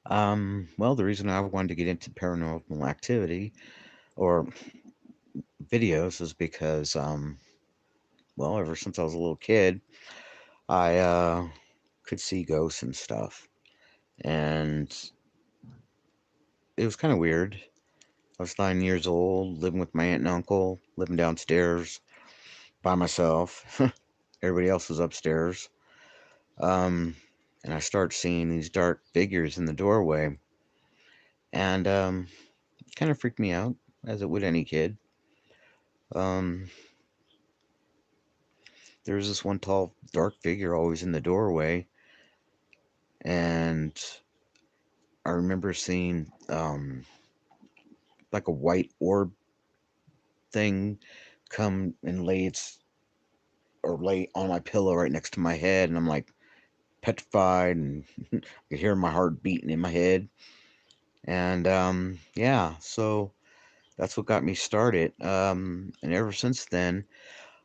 Well, the reason I wanted to get into paranormal activity or videos is because, well, ever since I was a little kid, I could see ghosts and stuff. And it was kind of weird. I was 9 years old, living with my aunt and uncle, living downstairs by myself. Everybody else was upstairs. Um, and I started seeing these dark figures in the doorway. And it kind of freaked me out, as it would any kid. Um, there was this one tall, dark figure always in the doorway. And I remember seeing like a white orb thing come and lay on my pillow right next to my head. And I'm like petrified and I could hear my heart beating in my head. And yeah, so that's what got me started. And ever since then,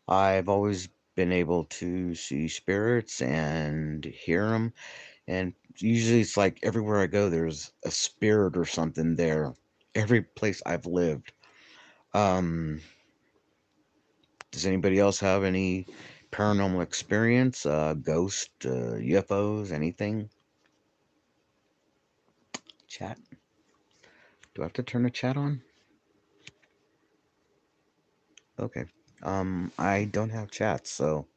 I've always been able to see spirits and hear them. And usually it's like everywhere I go, there's a spirit or something there. Every place I've lived. Um, does anybody else have any paranormal experience? Ghost, UFOs, anything? Chat. Do I have to turn the chat on? Okay. I don't have chat, so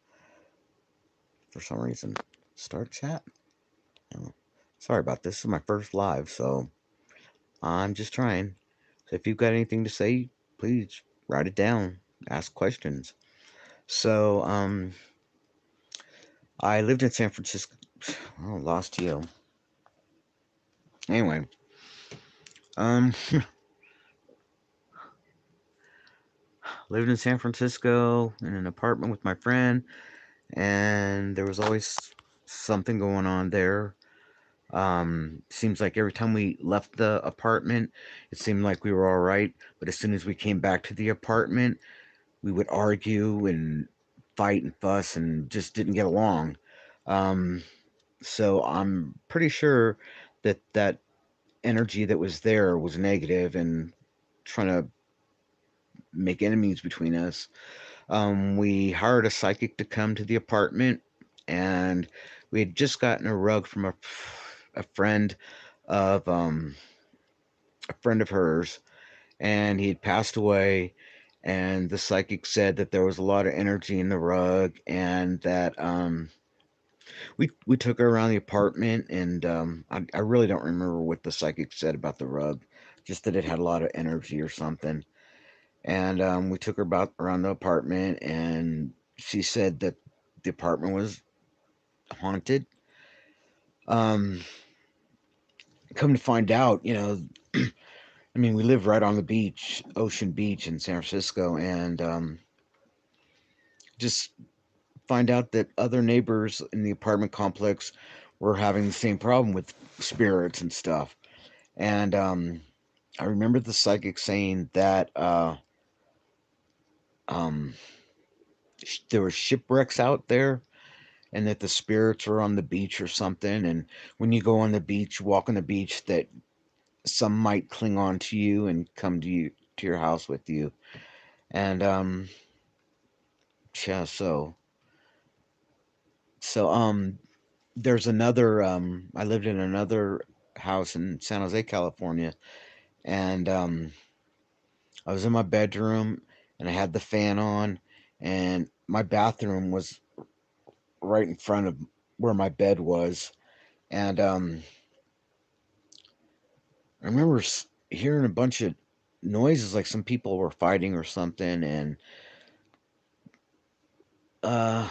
for some reason, start chat. Oh, sorry about this. This is my first live, so I'm just trying. So if you've got anything to say, please write it down. Ask questions. So, I lived in San Francisco. Oh, lost you. Anyway, um, lived in San Francisco in an apartment with my friend, and there was always something going on there. Seems like every time we left the apartment, it seemed like we were all right, but as soon as we came back to the apartment, we would argue and fight and fuss and just didn't get along. Um, so I'm pretty sure that that energy that was there was negative and trying to make enemies between us. We hired a psychic to come to the apartment, and we had just gotten a rug from a friend of a friend of hers, and he had passed away. And the psychic said that there was a lot of energy in the rug, and that we took her around the apartment, and I really don't remember what the psychic said about the rug, just that it had a lot of energy or something. And we took her about around the apartment, and she said that the apartment was haunted. Um, come to find out, I mean, we live right on the beach, Ocean Beach in San Francisco, and just find out that other neighbors in the apartment complex were having the same problem with spirits and stuff. And I remember the psychic saying that um, there were shipwrecks out there and that the spirits are on the beach or something. And when you go on the beach, walk on the beach, that some might cling on to you and come to your house with you. And yeah, so there's another I lived in another house in San Jose, California, and I was in my bedroom and I had the fan on, and my bathroom was right in front of where my bed was. And I remember hearing a bunch of noises, like some people were fighting or something, and uh,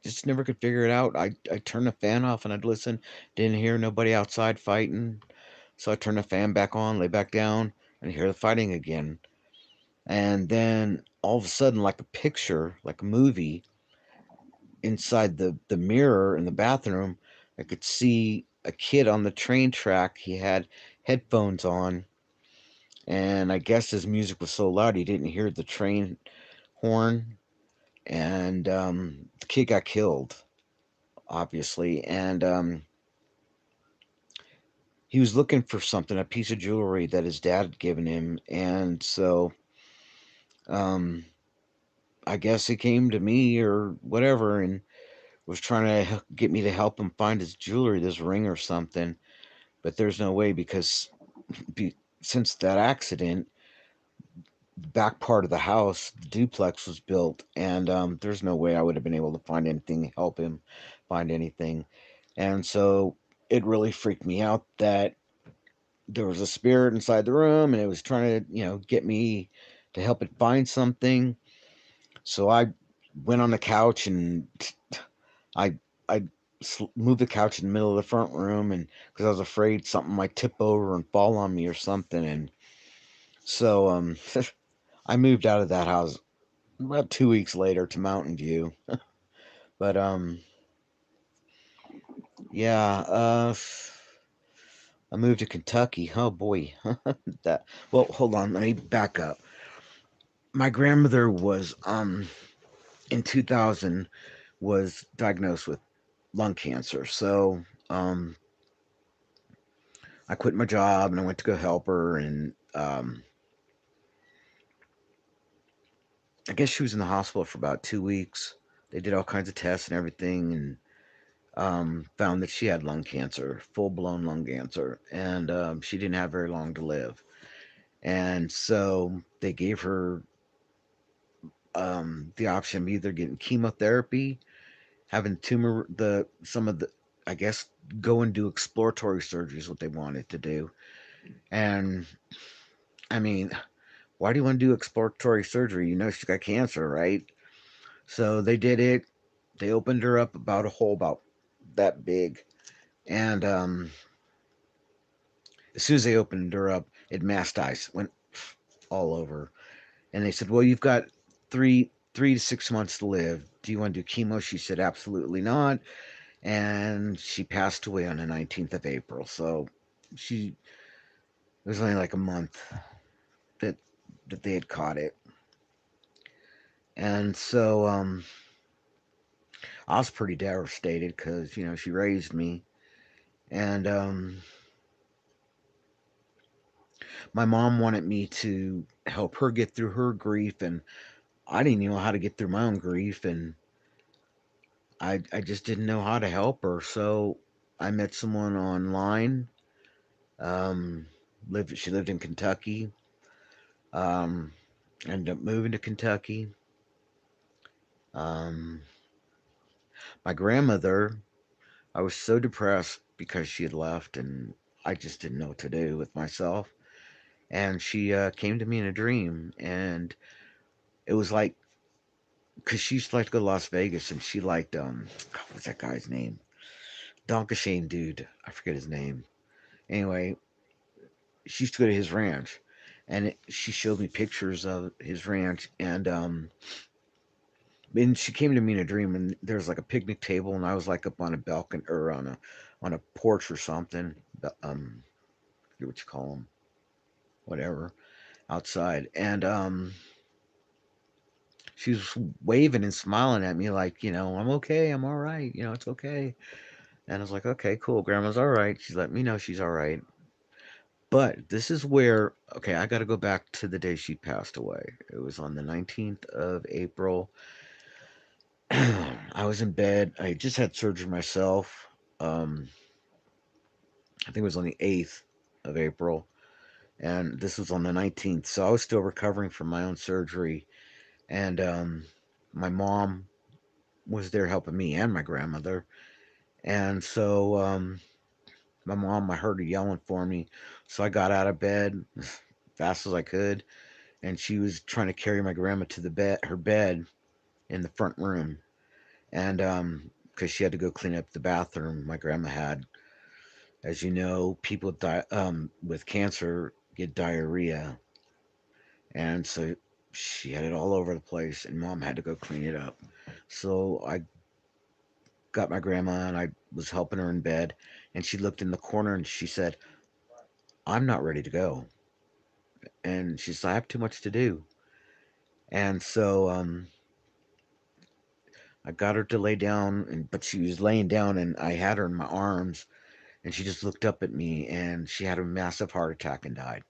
just never could figure it out. I turned the fan off and I'd listen, didn't hear nobody outside fighting, so I turned the fan back on, lay back down, and hear the fighting again. And then all of a sudden, like a picture, like a movie, inside the mirror in the bathroom, I could see a kid on the train track. He had headphones on, and I guess his music was so loud he didn't hear the train horn, and the kid got killed, obviously. And he was looking for something, a piece of jewelry that his dad had given him, and so um, I guess he came to me or whatever and was trying to get me to help him find his jewelry, this ring or something. But there's no way because be, since that accident, the back part of the house, the duplex was built, and there's no way I would have been able to find anything, help him find anything. And so it really freaked me out that there was a spirit inside the room and it was trying to, get me to help it find something. So I went on the couch and I I moved the couch in the middle of the front room, and because I was afraid something might tip over and fall on me or something. And so I moved out of that house about 2 weeks later to Mountain View. But yeah, I moved to Kentucky. Oh boy, that. Well, hold on, let me back up. My grandmother was in 2000 was diagnosed with lung cancer. So I quit my job and I went to go help her. And I guess she was in the hospital for about 2 weeks. They did all kinds of tests and everything, and found that she had lung cancer, full blown lung cancer, and she didn't have very long to live. And so they gave her the option of either getting chemotherapy, having tumor, the some of the, I guess, go and do exploratory surgery is what they wanted to do. And I mean, why do you want to do exploratory surgery? You know she's got cancer, right? So they did it. They opened her up about a hole about that big, and as soon as they opened her up, it masked ice went all over. And they said, "Well, you've got three to 6 months to live. Do you want to do chemo?" She said, "Absolutely not." And she passed away on the 19th of April. So she it was only like a month that they had caught it. And so I was pretty devastated because she raised me, and my mom wanted me to help her get through her grief, and I didn't even know how to get through my own grief, and I just didn't know how to help her. So I met someone online. Um, she lived in Kentucky. Um, Ended up moving to Kentucky. Um, my grandmother, I was so depressed because she had left, and I just didn't know what to do with myself. And she came to me in a dream, and it was like because she used to like to go to Las Vegas, and she liked God, what's that guy's name? Donkashane dude, I forget his name. Anyway, she used to go to his ranch, and she showed me pictures of his ranch, and she came to me in a dream, and there was like a picnic table, and I was like up on a balcony or on a porch or something. I forget what you call them, whatever, outside, and she was waving and smiling at me like, I'm okay, I'm all right, it's okay. And I was like, okay, cool, grandma's all right. She's let me know she's all right. But this is where, okay, I got to go back to the day she passed away. It was on the 19th of April. I was in bed. I just had surgery myself. Um, I think it was on the 8th of April, and this was on the 19th. So I was still recovering from my own surgery, and my mom was there helping me and my grandmother. And so my mom, I heard her yelling for me, so I got out of bed as fast as I could, and she was trying to carry my grandma to her bed in the front room, and because she had to go clean up the bathroom my grandma had. As you know, people die with cancer get diarrhea, and so she had it all over the place, and mom had to go clean it up. So I got my grandma and I was helping her in bed, and she looked in the corner and she said, "I'm not ready to go," and she said, "I have too much to do." And so I got her to lay down, but she was laying down, and I had her in my arms, and she just looked up at me, and she had a massive heart attack and died.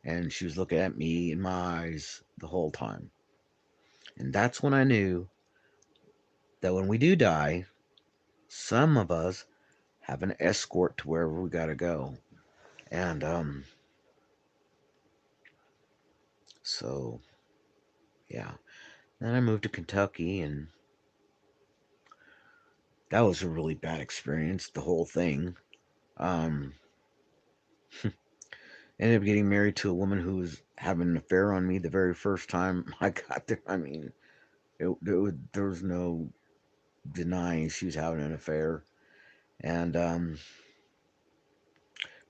And she was looking at me in my eyes the whole time. And that's when I knew that when we do die, some of us have an escort to wherever we gotta go. And so yeah. Then I moved to Kentucky, and that was a really bad experience, the whole thing. Um, Ended up getting married to a woman who was having an affair on me the very first time I got there. I mean, there was no denying she was having an affair. And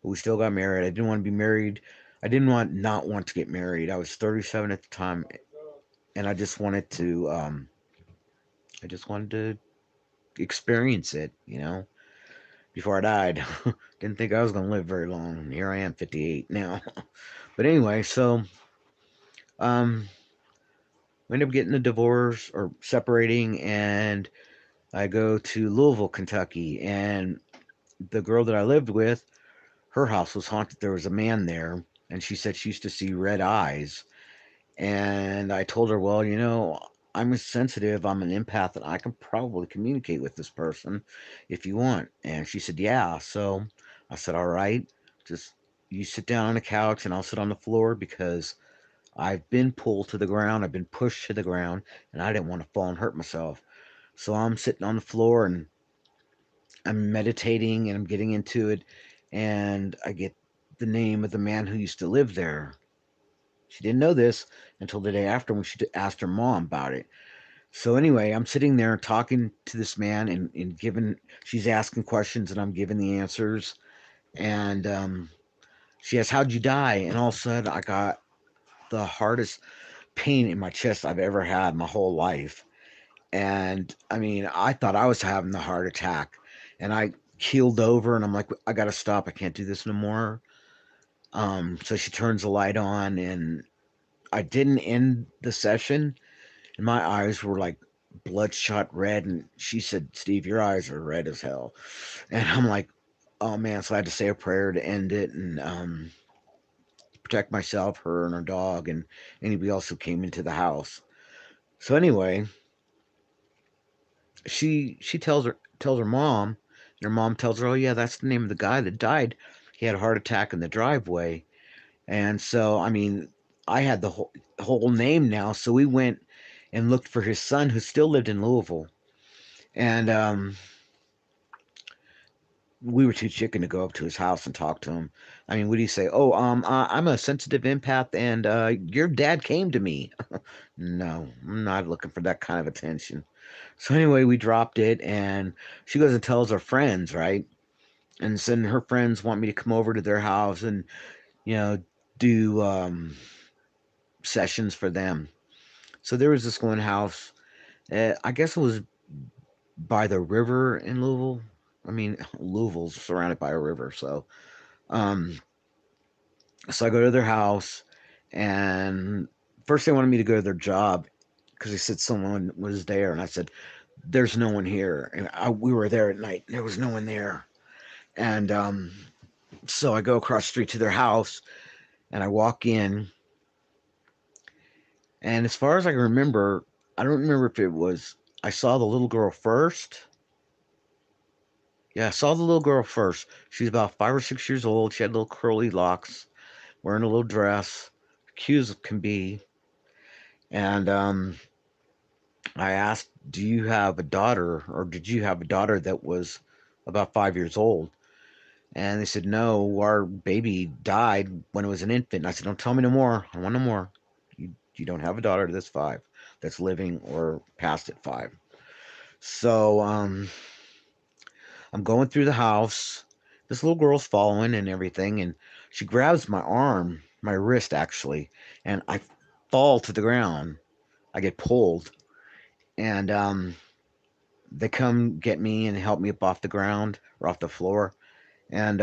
we still got married. I didn't want to be married. I didn't want not want to get married. I was 37 at the time, and I just wanted to experience it, before I died. Didn't think I was going to live very long. Here I am, 58 now. But anyway, so um, we ended up getting a divorce or separating, and I go to Louisville, Kentucky, and the girl that I lived with, her house was haunted. There was a man there, and she said she used to see red eyes. And I told her, well, I'm sensitive. I'm an empath, and I can probably communicate with this person if you want. And she said, yeah. So I said, all right, just you sit down on the couch and I'll sit on the floor because I've been pulled to the ground. I've been pushed to the ground, and I didn't want to fall and hurt myself. So I'm sitting on the floor and I'm meditating and I'm getting into it. And I get the name of the man who used to live there. She didn't know this until the day after when she asked her mom about it. So anyway, I'm sitting there talking to this man and giving, she's asking questions and I'm giving the answers. And she asked, how'd you die? And all of a sudden I got the hardest pain in my chest I've ever had my whole life. And I mean, I thought I was having the heart attack, and I keeled over and I'm like, I gotta stop. I can't do this no more. So she turns the light on, and I didn't end the session, and my eyes were like bloodshot red. And she said, Steve, your eyes are red as hell. And I'm like, oh man. So I had to say a prayer to end it and protect myself, her, and her dog, and anybody else who came into the house. So anyway, she tells her mom, and her mom tells her, "Oh yeah, that's the name of the guy that died. He had a heart attack in the driveway." And so, I mean, I had the whole name now. So we went and looked for his son, who still lived in Louisville, and we were too chicken to go up to his house and talk to him. I mean, what do you say? Oh, I'm a sensitive empath, and your dad came to me. No, I'm not looking for that kind of attention. So anyway, we dropped it, and she goes and tells her friends, right? And then her friends want me to come over to their house and you know do sessions for them. So there was this one house. I guess it was by the river in Louisville. I mean, Louisville's surrounded by a river, um, so I go to their house, and first they wanted me to go to their job because they said someone was there, and I said, "There's no one here," and we were there at night. And there was no one there, and so I go across the street to their house, and I walk in, and as far as I can remember, I don't remember if it was I saw the little girl first. Yeah, I saw the little girl first. She was about 5 or 6 years old. She had little curly locks, wearing a little dress, cute as can be. And I asked, "Do you have a daughter, or did you have a daughter that was about 5 years old?" And they said, "No, our baby died when it was an infant." And I said, "Don't tell me no more. I want no more. You don't have a daughter that's 5, that's living or past at 5." So I'm going through the house. This little girl's following and everything, and she grabs my arm, my wrist actually, and I fall to the ground. I get pulled, and they come get me and help me up off the ground or off the floor. And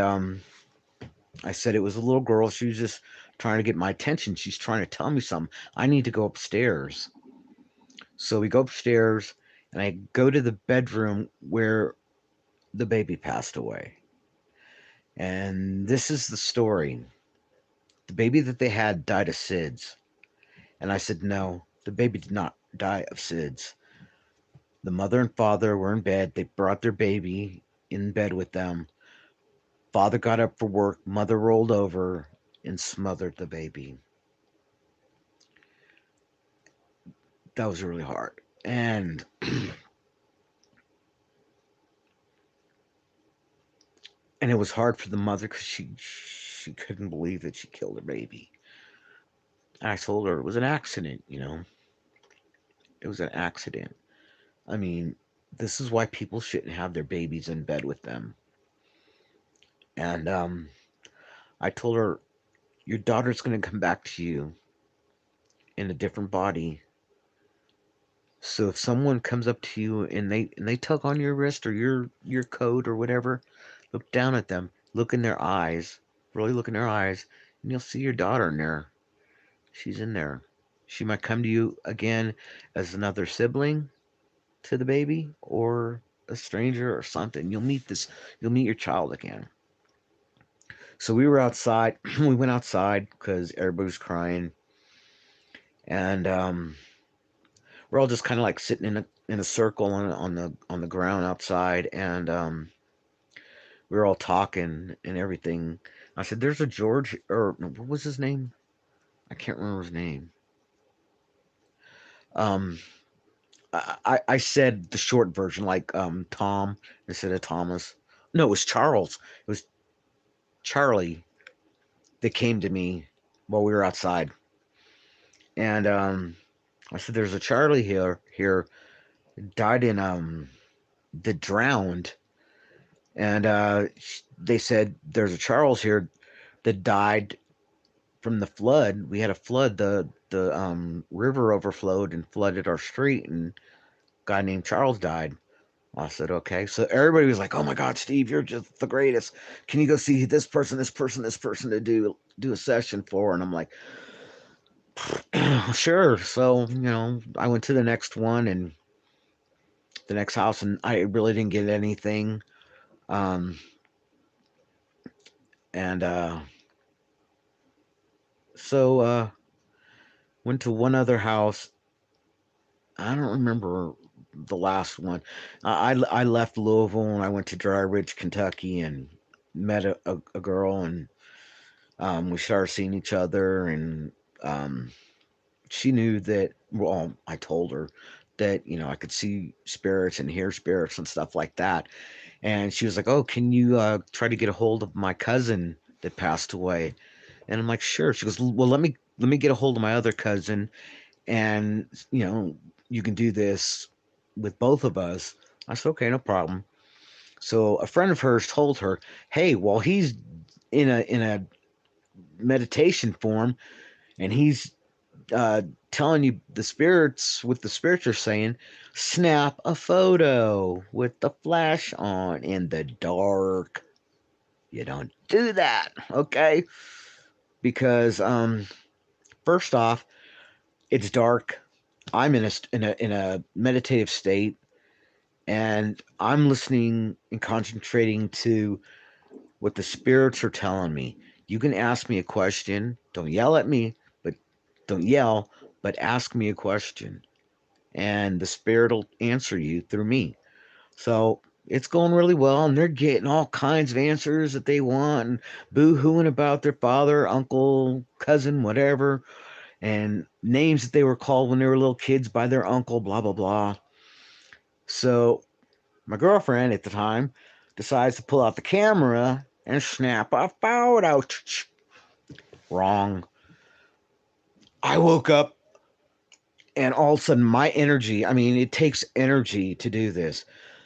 I said it was a little girl. She was just trying to get my attention. She's trying to tell me something. I need to go upstairs. So we go upstairs, and I go to the bedroom where the baby passed away. And this is the story. The baby that they had died of SIDS. And I said, no, the baby did not die of SIDS. The mother and father were in bed. They brought their baby in bed with them. Father got up for work. Mother rolled over and smothered the baby. That was really hard. And it was hard for the mother because she couldn't believe that she killed her baby. And I told her it was an accident, you know. It was an accident. I mean, this is why people shouldn't have their babies in bed with them. And I told her, your daughter's going to come back to you in a different body. So if someone comes up to you and they tug on your wrist or your coat or whatever, look down at them, look in their eyes, really look in their eyes, and you'll see your daughter in there. She's in there. She might come to you again as another sibling to the baby or a stranger or something. You'll meet your child again. So we were outside. We went outside because everybody was crying, and we're all just kind of like sitting in a circle on the ground outside, and we were all talking and everything. I said, "There's a George, or no, what was his name? I can't remember his name." Um, I said the short version, like Tom instead of Thomas. No, it was Charles. It was Charlie that came to me while we were outside, and I said, "There's a Charlie here died in that drowned." And they said there's a Charles here that died from the flood. We had a flood. The river overflowed and flooded our street, and a guy named Charles died. I said, okay. So everybody was like, "Oh my God, Steve, you're just the greatest. Can you go see this person, this person, this person to do a session for?" And I'm like, sure. So I went to the next one and the next house, and I really didn't get anything. Um, and so went to one other house. I don't remember the last one. I left Louisville and I went to Dry Ridge, Kentucky, and met a girl, and we started seeing each other, and um, she knew that. Well, I told her that I could see spirits and hear spirits and stuff like that, and she was like, "Oh, can you try to get a hold of my cousin that passed away?" And I'm like, "Sure." She goes, "Well, let me get a hold of my other cousin, and you can do this with both of us." I said, okay, no problem. So a friend of hers told her, hey, while he's in a meditation form and he's uh telling you the spirits, what the spirits are saying, snap a photo with the flash on in the dark. You don't do that, okay? Because first off, it's dark. I'm in a meditative state, and I'm listening and concentrating to what the spirits are telling me. You can ask me a question. Don't yell at me, but don't yell, but ask me a question, and the spirit will answer you through me. So it's going really well, and they're getting all kinds of answers that they want, and boo-hooing about their father, uncle, cousin, whatever, and names that they were called when they were little kids by their uncle, blah blah blah. So my girlfriend at the time decides to pull out the camera and snap a photo. Wrong. I woke up and all of a sudden my energy, I mean, it takes energy to do this.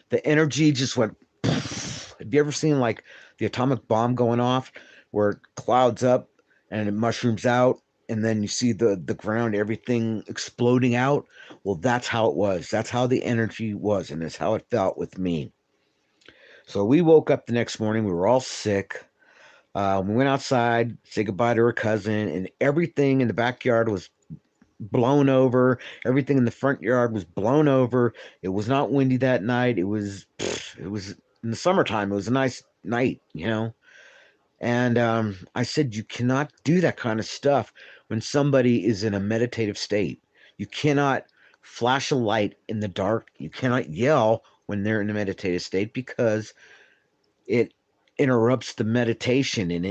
The energy just went. Have you ever seen like the atomic bomb going off where it clouds up and it mushrooms out and then you see the ground, everything exploding out? Well, that's how it was. That's how the energy was, and that's how it felt with me. So we woke up the next morning. We were all sick. We went outside, said goodbye to her cousin, and everything in the backyard was blown over. Everything in the front yard was blown over. It was not windy that night. It was in the summertime. It was a nice night. And I said, you cannot do that kind of stuff when somebody is in a meditative state. You cannot flash a light in the dark. You cannot yell when they're in a meditative state because it interrupts the meditation and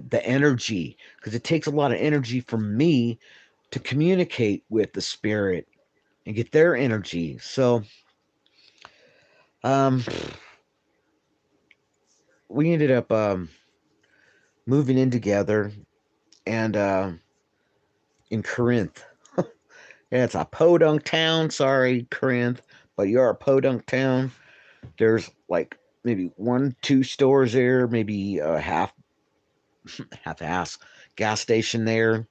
the energy. Because it takes a lot of energy from me to communicate with the spirit and get their energy. So um, we ended up moving in together and in Corinth. Yeah, it's a podunk town. Sorry, Corinth, but you're a podunk town. There's like maybe one, two stores there, maybe a half-ass gas station there.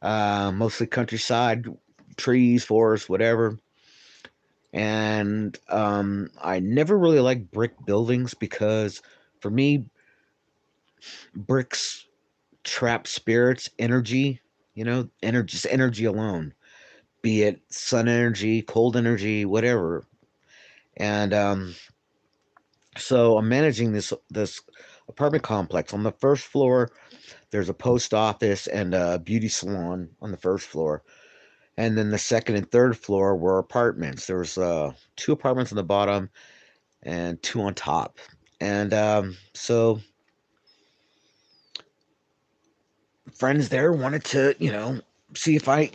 Mostly countryside, trees, forest, whatever. And I never really liked brick buildings because, for me, bricks trap spirits, energy. Energy, just energy alone, be it sun energy, cold energy, whatever. And so I'm managing this apartment complex. On the first floor, there's a post office and a beauty salon on the first floor, and then the second and third floor were apartments. There was two apartments on the bottom and two on top. And so friends there wanted to, see if I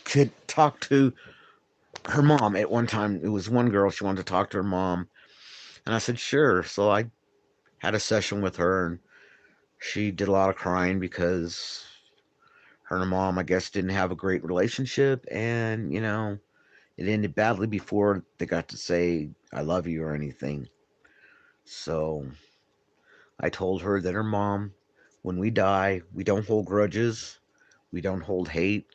could talk to her mom. At one time, it was one girl, she wanted to talk to her mom, and I said sure. So I had a session with her, and she did a lot of crying because her and her mom, I guess, didn't have a great relationship, and it ended badly before they got to say I love you or anything. So I told her that her mom, when we die, we don't hold grudges, we don't hold hate.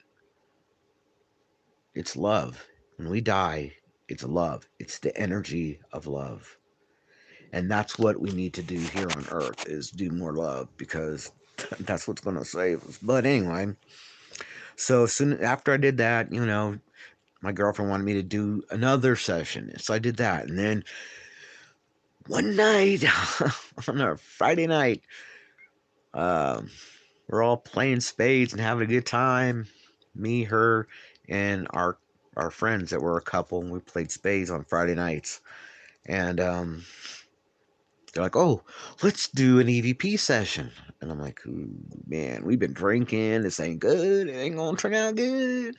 It's love. When we die, it's love. It's the energy of love. And that's what we need to do here on earth, is do more love, because that's what's going to save us. But anyway, so soon after I did that, my girlfriend wanted me to do another session. So I did that. And then one night, on a Friday night, um, we're all playing spades and having a good time. Me, her, and our friends that were a couple. And we played spades on Friday nights. And they're like, "Oh, let's do an EVP session." And I'm like, "Ooh, man, we've been drinking. This ain't good. It ain't gonna turn out good."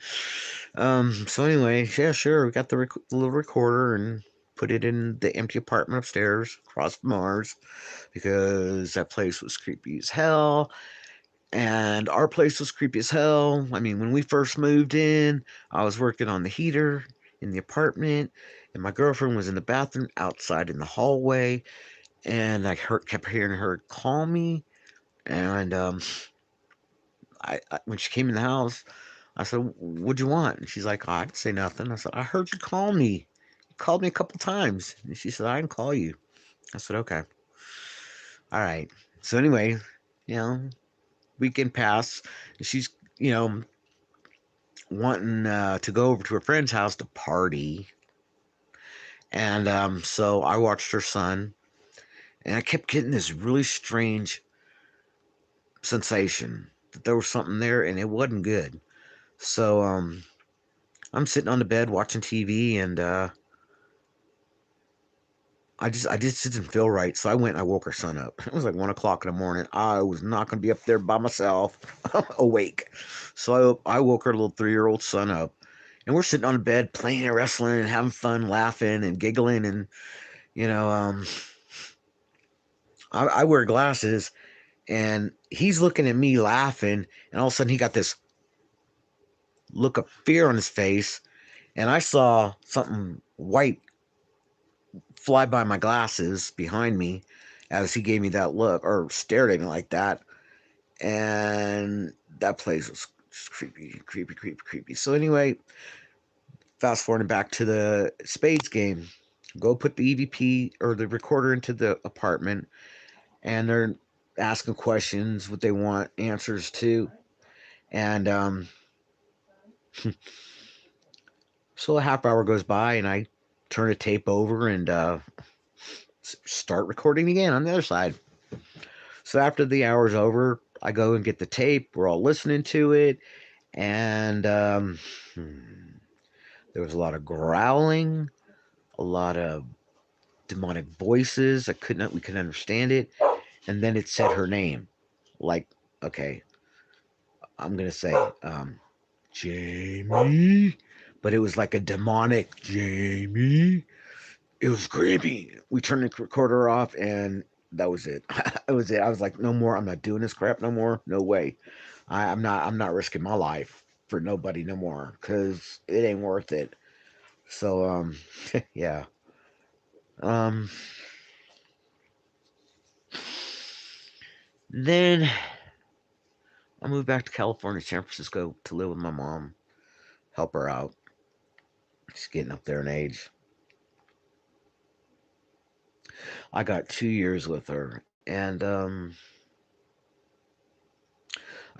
So anyway, yeah, sure. We got the little recorder and put it in the empty apartment upstairs across from ours, because that place was creepy as hell. And our place was creepy as hell. I mean, when we first moved in, I was working on the heater in the apartment, and my girlfriend was in the bathroom outside in the hallway, and kept hearing her call me. And when she came in the house, I said, "What'd you want?" And she's like, "Oh, I didn't say nothing." I said, "I heard you call me. You called me a couple times." And she said, "I didn't call you." I said, "Okay, all right." So anyway, you know, weekend passed. And she's, you know, wanting to go over to her friend's house to party. And so I watched her son, and I kept getting this really strange sensation that there was something there, and it wasn't good. So I'm sitting on the bed watching TV, and I just didn't feel right. So I went and I woke her son up. It was like 1 o'clock in the morning. I was not going to be up there by myself, awake. So I woke her little 3-year-old son up, and we're sitting on the bed playing and wrestling and having fun, laughing and giggling, and you know, I wear glasses, and he's looking at me laughing, and all of a sudden he got this look of fear on his face, and I saw something white fly by my glasses behind me as he gave me that look or stared at me like that. And that place was just creepy, creepy, creepy, creepy. So anyway, fast forwarding back to the spades game. Go put the EVP or the recorder into the apartment, and they're asking questions, what they want answers to. And so a half hour goes by, and I turn the tape over and start recording again on the other side. So after the hour's over, I go and get the tape. We're all listening to it, and there was a lot of growling, a lot of demonic voices. We couldn't understand it. And then it said her name. Like, okay, I'm gonna say Jamie, but it was like a demonic Jamie. It was creepy. We turned the recorder off, and that was it. That was it. I was like, no more. I'm not doing this crap no more. No way. I'm not. I'm not risking my life for nobody no more because it ain't worth it. So yeah. Um, then I moved back to California, San Francisco, to live with my mom, help her out. She's getting up there in age. I got 2 years with her, and I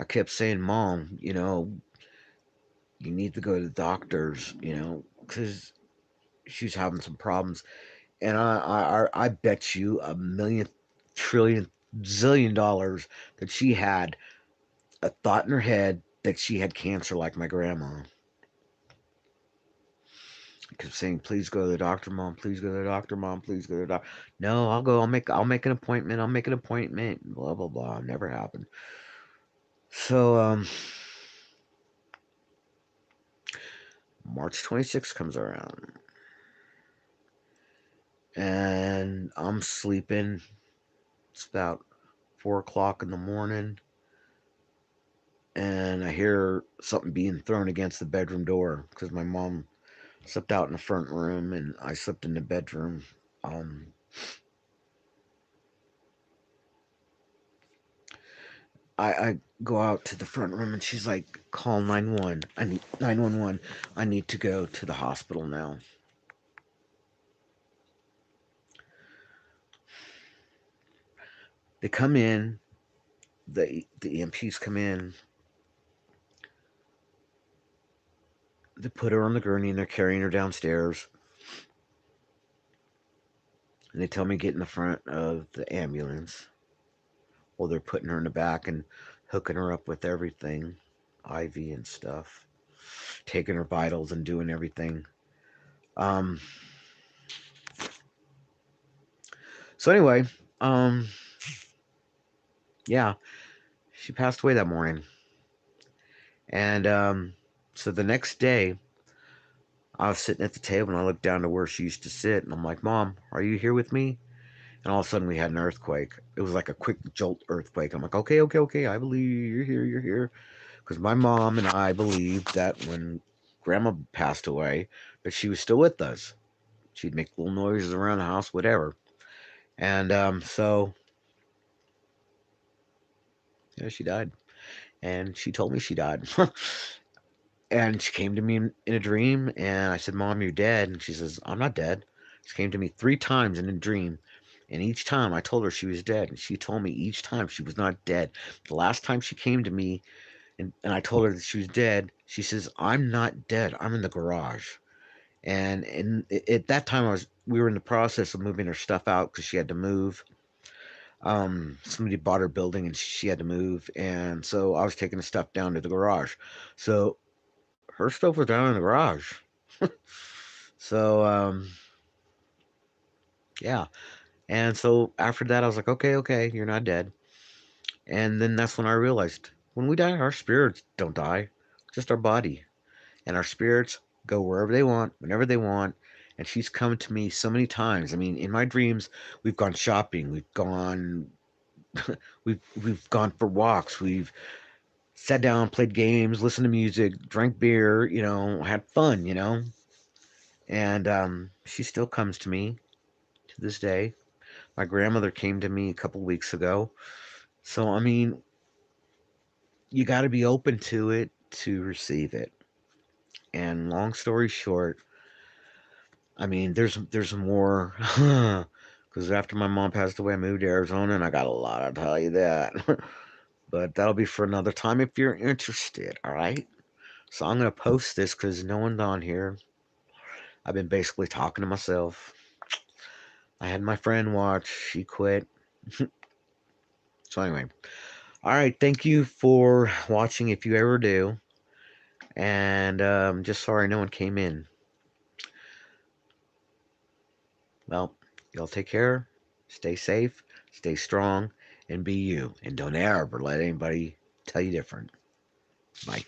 kept saying, "Mom, you need to go to the doctors, because she's having some problems." And I bet you a million, trillion, zillion dollars that she had a thought in her head that she had cancer, like my grandma. I kept saying, "Please go to the doctor, Mom. Please go to the doctor, Mom. Please go to the doctor." No, I'll go. I'll make an appointment. I'll make an appointment. Blah blah blah. Never happened. So March 26th comes around, and I'm sleeping. It's about 4 o'clock in the morning, and I hear something being thrown against the bedroom door because my mom slept out in the front room, and I slept in the bedroom. Um, I go out to the front room, and she's like, "Call 911. I need 911. I need to go to the hospital now." They come in. The EMPs come in. They put her on the gurney, and they're carrying her downstairs. And they tell me get in the front of the ambulance. Well, they're putting her in the back and hooking her up with everything, IV and stuff, taking her vitals and doing everything. Um, so anyway, um, yeah, she passed away that morning. And so the next day, I was sitting at the table and I looked down to where she used to sit, and I'm like, "Mom, are you here with me?" And all of a sudden, we had an earthquake. It was like a quick jolt earthquake. I'm like, "Okay, okay, okay. I believe you're here. You're here." Because my mom and I believed that when Grandma passed away, that she was still with us. She'd make little noises around the house, whatever. And so, yeah, she died. And she told me she died. And she came to me in a dream, and I said, "Mom, you're dead." And she says, "I'm not dead." She came to me 3 times in a dream. And each time I told her she was dead. And she told me each time she was not dead. The last time she came to me and I told her that she was dead, she says, "I'm not dead. I'm in the garage." And at that time, we were in the process of moving her stuff out because she had to move. Somebody bought her building and she had to move, and so I was taking the stuff down to the garage. So her stuff was down in the garage. So yeah, and so after that, I was like, "Okay, okay, you're not dead." And then that's when I realized when we die, our spirits don't die, just our body, and our spirits go wherever they want, whenever they want. And she's come to me so many times. I mean, in my dreams, we've gone shopping, we've gone for walks, we've sat down, played games, listened to music, drank beer, had fun, And she still comes to me to this day. My grandmother came to me a couple weeks ago. So I mean, you got to be open to it to receive it. And long story short, I mean, there's more because after my mom passed away, I moved to Arizona, and I got a lot. I'll tell you that. But that'll be for another time if you're interested. All right. So I'm gonna post this because no one's on here. I've been basically talking to myself. I had my friend watch. She quit. So anyway, all right. Thank you for watching, if you ever do. And just sorry no one came in. Well, y'all take care. Stay safe. Stay strong. And be you. And don't ever let anybody tell you different. Bye.